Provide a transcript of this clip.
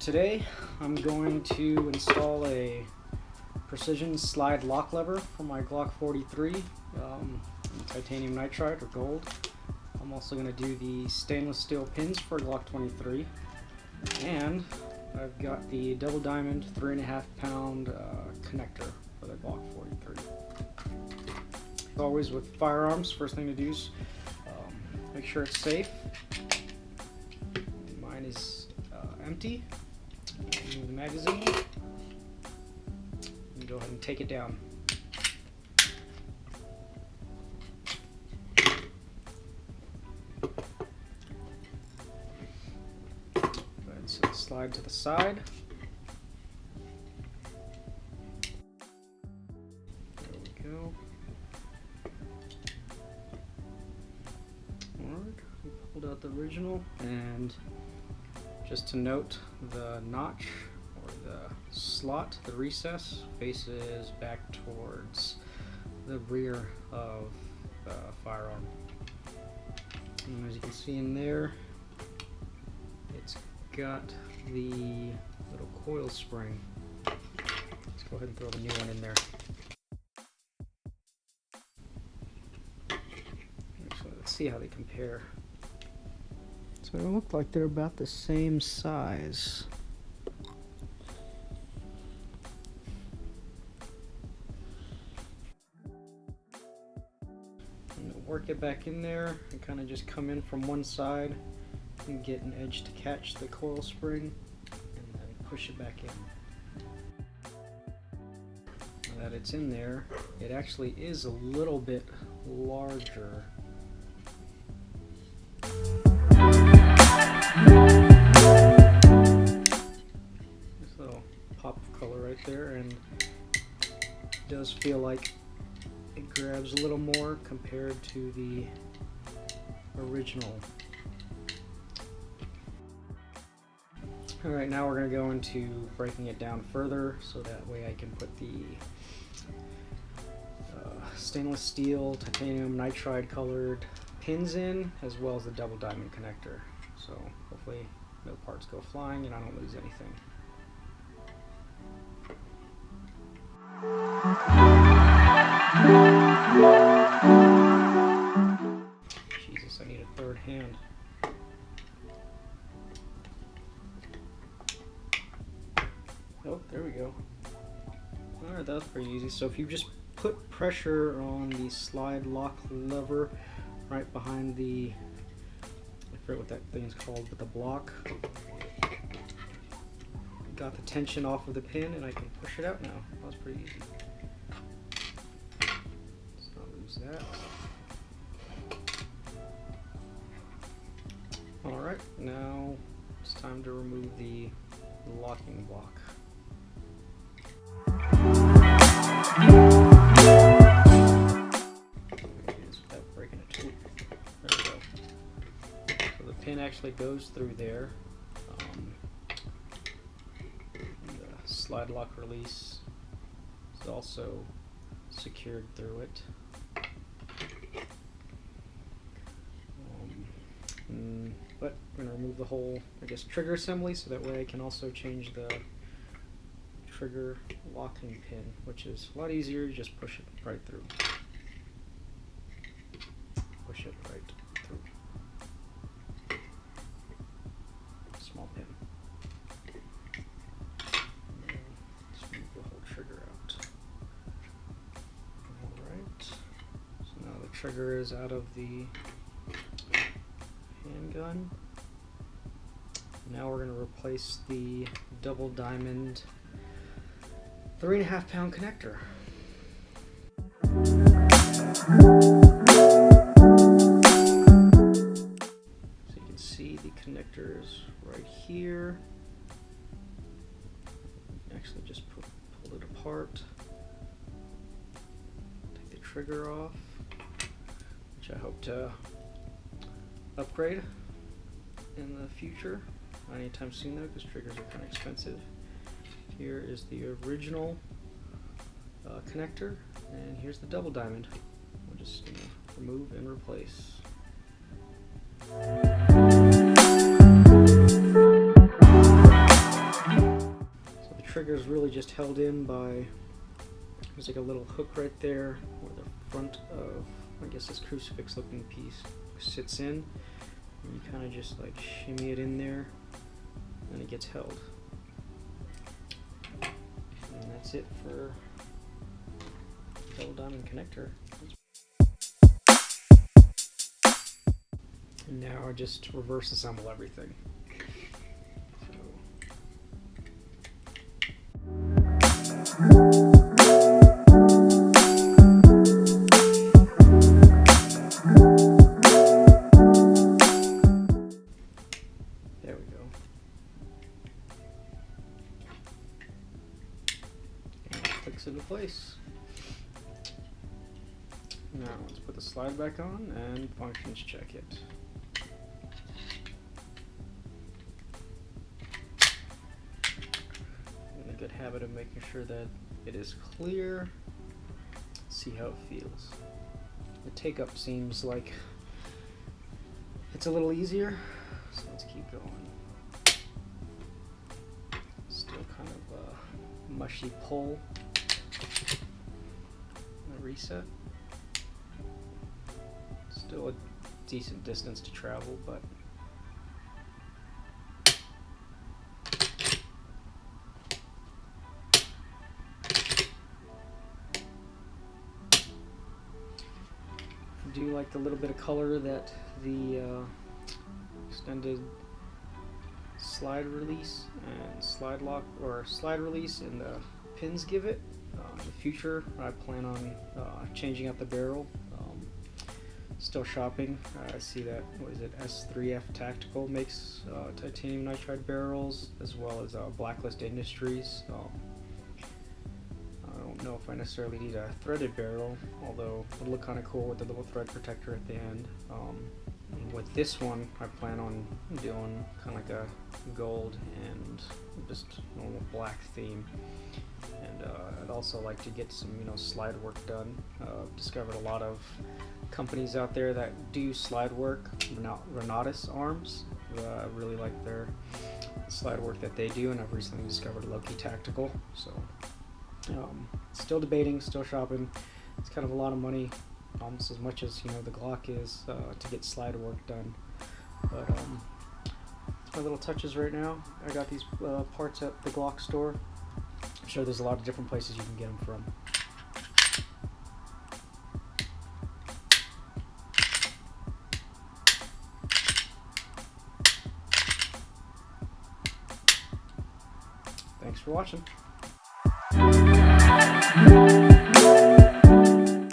Today I'm going to install a precision slide lock lever for my Glock 43 titanium nitride or gold. I'm also going to do the stainless steel pins for Glock 23, and I've got the double diamond 3.5 pound connector for the Glock 43. As always with firearms, first thing to do is make sure it's safe. Mine is empty. Remove the magazine and go ahead and take it down. Go ahead and set the slide to the side. There we go. Alright, we pulled out the original, and just to note, the notch or the slot, the recess, faces back towards the rear of the firearm. And as you can see in there, it's got the little coil spring. Let's go ahead and throw the new one in there. Actually, let's see how they compare. So they look like they're about the same size. I'm going to work it back in there and kind of just come in from one side and get an edge to catch the coil spring and then push it back in. Now that it's in there, it actually is a little bit larger. This little pop of color right there, and it does feel like it grabs a little more compared to the original. Alright, now we're going to go into breaking it down further so that way I can put the stainless steel titanium nitride colored pins in, as well as the double diamond connector. So hopefully no parts go flying and I don't lose anything. Jesus, I need a third hand. Oh, there we go. Alright, that was pretty easy. So if you just put pressure on the slide lock lever right behind the, I forget what that thing is called, but the block. Got the tension off of the pin and I can push it out now. That was pretty easy. Let's not lose that. Alright, now it's time to remove the locking block. Pin actually goes through there. The slide lock release is also secured through it. But we're going to remove the whole, I guess, trigger assembly, so that way I can also change the trigger locking pin, which is a lot easier. You just push it right through. Push it right through. Small pin. And just move the whole trigger out. Alright. So now the trigger is out of the handgun. Now we're going to replace the double diamond 3.5 pound connector. So you can see the connectors right here. Actually just pull it apart. Take the trigger off, which I hope to upgrade in the future. Not anytime soon though, because triggers are kind of expensive. Here is the original connector, and here's the double diamond. We're just going to remove and replace. trigger is really just held in by, there's like a little hook right there where the front of, I guess, this crucifix looking piece sits in. And you kind of just like shimmy it in there and it gets held. And that's it for double diamond connector. And now I just reverse assemble everything. There we go. And it clicks into place. Now let's put the slide back on and functions check it. In a good habit of making sure that it is clear. See how it feels. The take up seems like it's a little easier, so let's keep going. Still kind of a mushy pull. Reset. Still a decent distance to travel, but I do like the little bit of color that the extended slide release and slide lock, or slide release and the pins give it. In the future, I plan on changing out the barrel. Still shopping. I see that, what is it, S3F Tactical makes titanium nitride barrels, as well as Blacklist Industries. I don't know if I necessarily need a threaded barrel, although it would look kind of cool with the little thread protector at the end. With this one, I plan on doing kind of like a gold and just normal black theme. And I'd also like to get some, slide work done. Discovered a lot of companies out there that do slide work. Renatus Arms, I really like their slide work that they do, and I've recently discovered Loki Tactical. So still debating, still shopping. It's kind of a lot of money, almost as much as the Glock is to get slide work done. But it's my little touches right now. I got these parts at the Glock store. I'm sure there's a lot of different places you can get them from. Thanks for watching.